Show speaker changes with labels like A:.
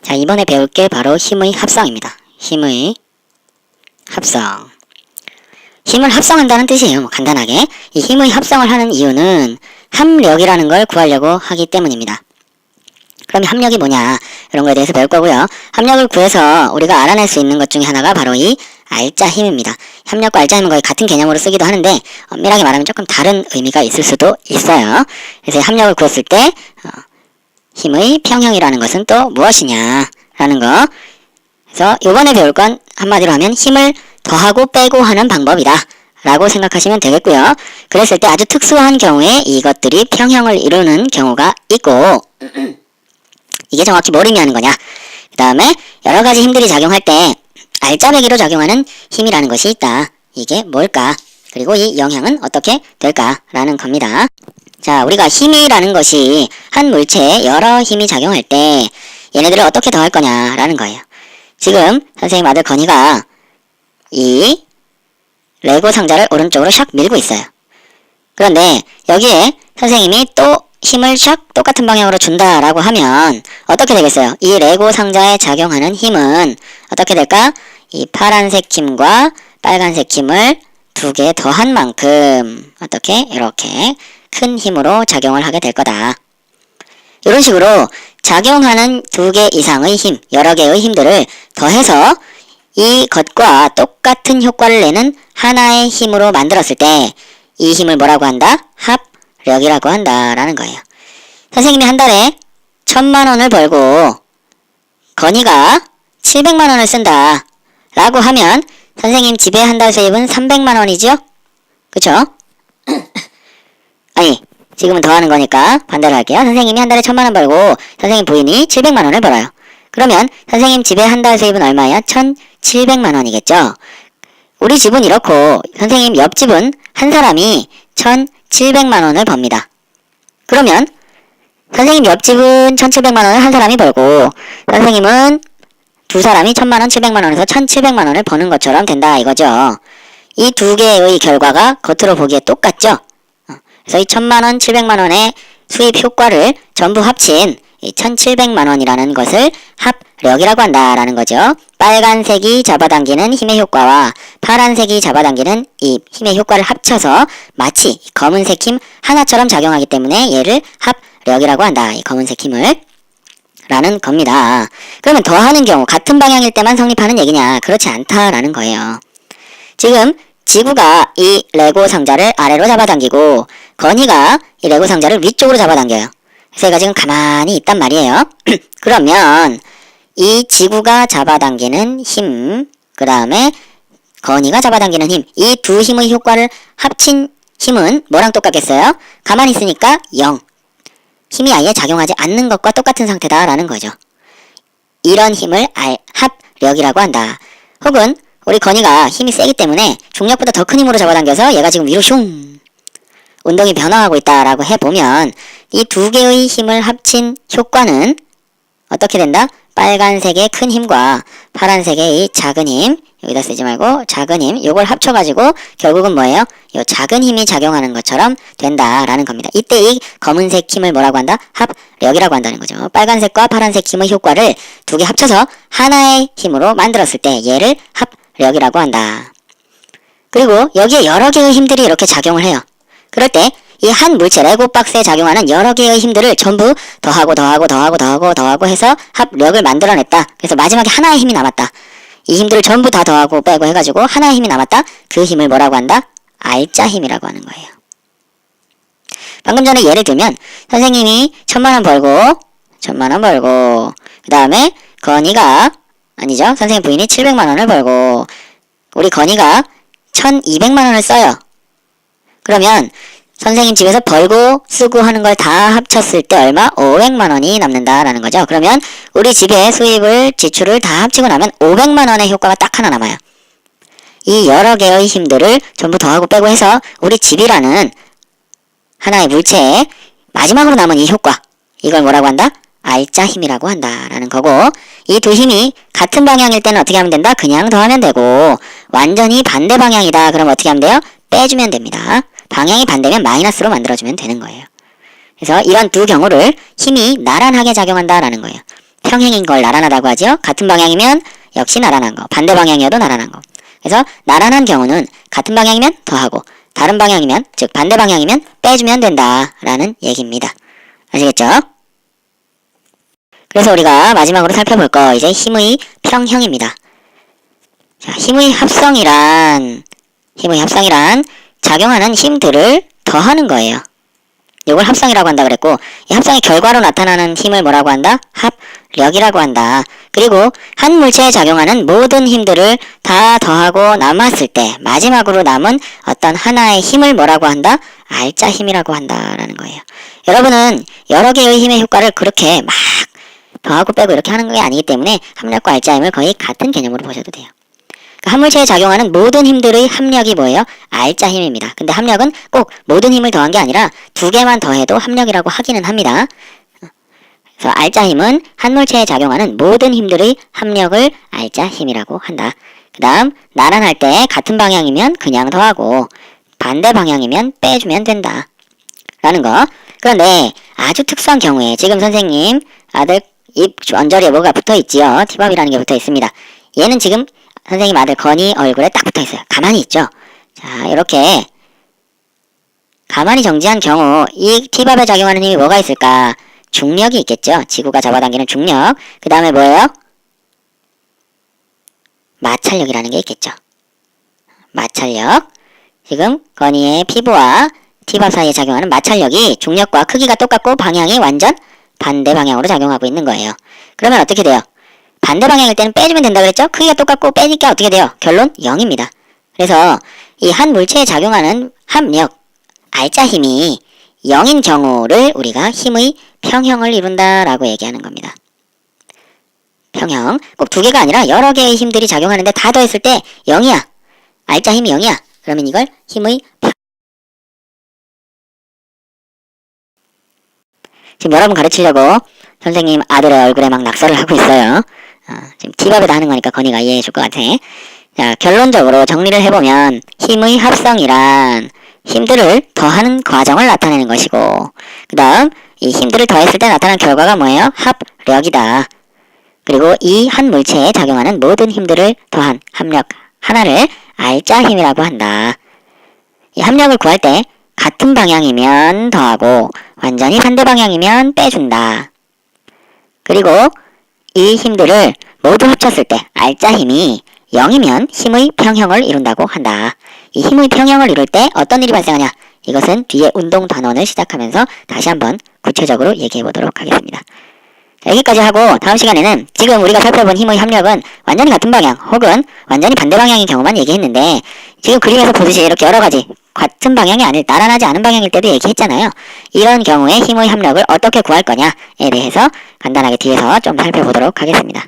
A: 자, 이번에 배울 게 바로 힘의 합성입니다. 힘의 합성. 힘을 합성한다는 뜻이에요. 간단하게. 이 힘의 합성을 하는 이유는 합력이라는 걸 구하려고 하기 때문입니다. 그럼 합력이 뭐냐? 이런 거에 대해서 배울 거고요. 합력을 구해서 우리가 알아낼 수 있는 것 중에 하나가 바로 이 알짜 힘입니다. 합력과 알짜 힘은 거의 같은 개념으로 쓰기도 하는데 엄밀하게 말하면 조금 다른 의미가 있을 수도 있어요. 그래서 합력을 구했을 때 힘의 평형이라는 것은 또 무엇이냐 라는 거. 그래서 이번에 배울 건 한마디로 하면 힘을 더하고 빼고 하는 방법이다 라고 생각하시면 되겠고요. 그랬을 때 아주 특수한 경우에 이것들이 평형을 이루는 경우가 있고 이게 정확히 뭘 의미하는 거냐. 그 다음에 여러가지 힘들이 작용할 때 알짜배기로 작용하는 힘이라는 것이 있다. 이게 뭘까? 그리고 이 영향은 어떻게 될까? 라는 겁니다. 자, 우리가 힘이라는 것이 한 물체에 여러 힘이 작용할 때 얘네들을 어떻게 더할 거냐 라는 거예요. 지금 선생님 아들 건이가 이 레고 상자를 오른쪽으로 샥 밀고 있어요. 그런데 여기에 선생님이 또 힘을 샥 똑같은 방향으로 준다라고 하면 어떻게 되겠어요? 이 레고 상자에 작용하는 힘은 어떻게 될까? 이 파란색 힘과 빨간색 힘을 두 개 더한 만큼 어떻게? 이렇게 큰 힘으로 작용을 하게 될 거다. 이런 식으로 작용하는 두 개 이상의 힘, 여러 개의 힘들을 더해서 이것과 똑같은 효과를 내는 하나의 힘으로 만들었을 때 이 힘을 뭐라고 한다? 합력이라고 한다라는 거예요. 선생님이 한 달에 1000만원을 벌고 건이가 700만원을 쓴다 라고 하면 선생님 집에 한 달 수입은 300만원이죠? 그쵸? 아니, 지금은 더하는 거니까 반대로 할게요. 선생님이 한 달에 1000만원 벌고 선생님 부인이 700만원을 벌어요. 그러면 선생님 집에 한 달 수입은 얼마예요? 1700만원이겠죠? 우리 집은 이렇고 선생님 옆집은 한 사람이 1700만원을 법니다. 그러면 선생님 옆집은 1700만원을 한 사람이 벌고 선생님은 두 사람이 1000만원, 700만원에서 1700만원을 버는 것처럼 된다 이거죠. 이 두 개의 결과가 겉으로 보기에 똑같죠? 그래서 이 1000만원, 700만원의 수입 효과를 전부 합친 이 1700만원이라는 것을 합력이라고 한다라는 거죠. 빨간색이 잡아당기는 힘의 효과와 파란색이 잡아당기는 이 힘의 효과를 합쳐서 마치 검은색 힘 하나처럼 작용하기 때문에 얘를 합력이라고 한다. 이 검은색 힘을 라는 겁니다. 그러면 더하는 경우 같은 방향일 때만 성립하는 얘기냐? 그렇지 않다라는 거예요. 지금 지구가 이 레고 상자를 아래로 잡아당기고 건이가 이 레고 상자를 위쪽으로 잡아당겨요. 그래서 얘가 지금 가만히 있단 말이에요. 그러면 이 지구가 잡아당기는 힘, 그 다음에 건이가 잡아당기는 힘, 이 두 힘의 효과를 합친 힘은 뭐랑 똑같겠어요? 가만히 있으니까 0. 힘이 아예 작용하지 않는 것과 똑같은 상태다라는 거죠. 이런 힘을 합력이라고 한다. 혹은 우리 건이가 힘이 세기 때문에 중력보다 더 큰 힘으로 잡아당겨서 얘가 지금 위로 슝 운동이 변화하고 있다라고 해보면 이 두 개의 힘을 합친 효과는 어떻게 된다? 빨간색의 큰 힘과 파란색의 이 작은 힘, 여기다 쓰지 말고 작은 힘, 요걸 합쳐가지고 결국은 뭐예요? 요 작은 힘이 작용하는 것처럼 된다라는 겁니다. 이때 이 검은색 힘을 뭐라고 한다? 합력이라고 한다는 거죠. 빨간색과 파란색 힘의 효과를 두 개 합쳐서 하나의 힘으로 만들었을 때 얘를 합력이라고 한다. 그리고 여기에 여러 개의 힘들이 이렇게 작용을 해요. 그럴 때 이 한 물체 레고 박스에 작용하는 여러 개의 힘들을 전부 더하고 해서 합력을 만들어냈다. 그래서 마지막에 하나의 힘이 남았다. 이 힘들을 전부 다 더하고 빼고 해가지고 하나의 힘이 남았다. 그 힘을 뭐라고 한다? 알짜 힘이라고 하는 거예요. 방금 전에 예를 들면 선생님이 1000만원 벌고 그 다음에 건이가 아니죠. 선생님 부인이 700만원을 벌고 우리 건이가 1200만원을 써요. 그러면 선생님 집에서 벌고 쓰고 하는 걸 다 합쳤을 때 얼마? 500만원이 남는다라는 거죠. 그러면 우리 집의 수입을 지출을 다 합치고 나면 500만원의 효과가 딱 하나 남아요. 이 여러 개의 힘들을 전부 더하고 빼고 해서 우리 집이라는 하나의 물체에 마지막으로 남은 이 효과, 이걸 뭐라고 한다? 알짜 힘이라고 한다라는 거고, 이 두 힘이 같은 방향일 때는 어떻게 하면 된다? 그냥 더하면 되고, 완전히 반대 방향이다. 그럼 어떻게 하면 돼요? 빼주면 됩니다. 방향이 반대면 마이너스로 만들어주면 되는 거예요. 그래서 이런 두 경우를 힘이 나란하게 작용한다라는 거예요. 평행인 걸 나란하다고 하죠. 같은 방향이면 역시 나란한 거, 반대 방향이어도 나란한 거. 그래서 나란한 경우는 같은 방향이면 더하고 다른 방향이면, 즉 반대 방향이면 빼주면 된다라는 얘기입니다. 아시겠죠? 그래서 우리가 마지막으로 살펴볼 거 이제 힘의 평형입니다. 자, 힘의 합성이란 작용하는 힘들을 더하는 거예요. 이걸 합성이라고 한다 그랬고, 이 합성의 결과로 나타나는 힘을 뭐라고 한다? 합력이라고 한다. 그리고 한 물체에 작용하는 모든 힘들을 다 더하고 남았을 때 마지막으로 남은 어떤 하나의 힘을 뭐라고 한다? 알짜 힘이라고 한다라는 거예요. 여러분은 여러 개의 힘의 효과를 그렇게 막 더하고 빼고 이렇게 하는 게 아니기 때문에 합력과 알짜 힘을 거의 같은 개념으로 보셔도 돼요. 한 물체에 작용하는 모든 힘들의 합력이 뭐예요? 알짜 힘입니다. 근데 합력은 꼭 모든 힘을 더한 게 아니라 두 개만 더해도 합력이라고 하기는 합니다. 그래서 알짜 힘은 한 물체에 작용하는 모든 힘들의 합력을 알짜 힘이라고 한다. 그 다음 나란할 때 같은 방향이면 그냥 더하고 반대 방향이면 빼주면 된다 라는 거. 그런데 아주 특수한 경우에 지금 선생님 아들 입 언저리에 뭐가 붙어있지요? 티밥이라는 게 붙어있습니다. 얘는 지금 선생님 아들 건이 얼굴에 딱 붙어있어요. 가만히 있죠? 자, 이렇게 가만히 정지한 경우 이 티밥에 작용하는 힘이 뭐가 있을까? 중력이 있겠죠? 지구가 잡아당기는 중력. 그 다음에 뭐예요? 마찰력이라는 게 있겠죠. 마찰력. 지금 건이의 피부와 티밥 사이에 작용하는 마찰력이 중력과 크기가 똑같고 방향이 완전 반대 방향으로 작용하고 있는 거예요. 그러면 어떻게 돼요? 반대 방향일 때는 빼주면 된다 그랬죠? 크기가 똑같고 빼니까 어떻게 돼요? 결론 0입니다. 그래서 이 한 물체에 작용하는 합력, 알짜 힘이 0인 경우를 우리가 힘의 평형을 이룬다라고 얘기하는 겁니다. 평형. 꼭 두 개가 아니라 여러 개의 힘들이 작용하는데 다 더했을 때 0이야. 알짜 힘이 0이야. 그러면 이걸 힘의 지금 여러분 가르치려고 선생님 아들의 얼굴에 막 낙서를 하고 있어요. 지금 티밥에다 하는 거니까 건이가 이해해 줄 것 같아. 자, 결론적으로 정리를 해보면 힘의 합성이란 힘들을 더하는 과정을 나타내는 것이고 그 다음 이 힘들을 더했을 때 나타난 결과가 뭐예요? 합력이다. 그리고 이 한 물체에 작용하는 모든 힘들을 더한 합력 하나를 알짜 힘이라고 한다. 이 합력을 구할 때 같은 방향이면 더하고 완전히 반대 방향이면 빼준다. 그리고 이 힘들을 모두 합쳤을 때 알짜 힘이 0이면 힘의 평형을 이룬다고 한다. 이 힘의 평형을 이룰 때 어떤 일이 발생하냐? 이것은 뒤에 운동 단원을 시작하면서 다시 한번 구체적으로 얘기해 보도록 하겠습니다. 자, 여기까지 하고 다음 시간에는 지금 우리가 살펴본 힘의 합력은 완전히 같은 방향 혹은 완전히 반대 방향인 경우만 얘기했는데 지금 그림에서 보듯이 이렇게 여러 가지 같은 방향이 아닐 나란하지 않은 방향일 때도 얘기했잖아요. 이런 경우에 힘의 합력을 어떻게 구할 거냐에 대해서 간단하게 뒤에서 좀 살펴보도록 하겠습니다.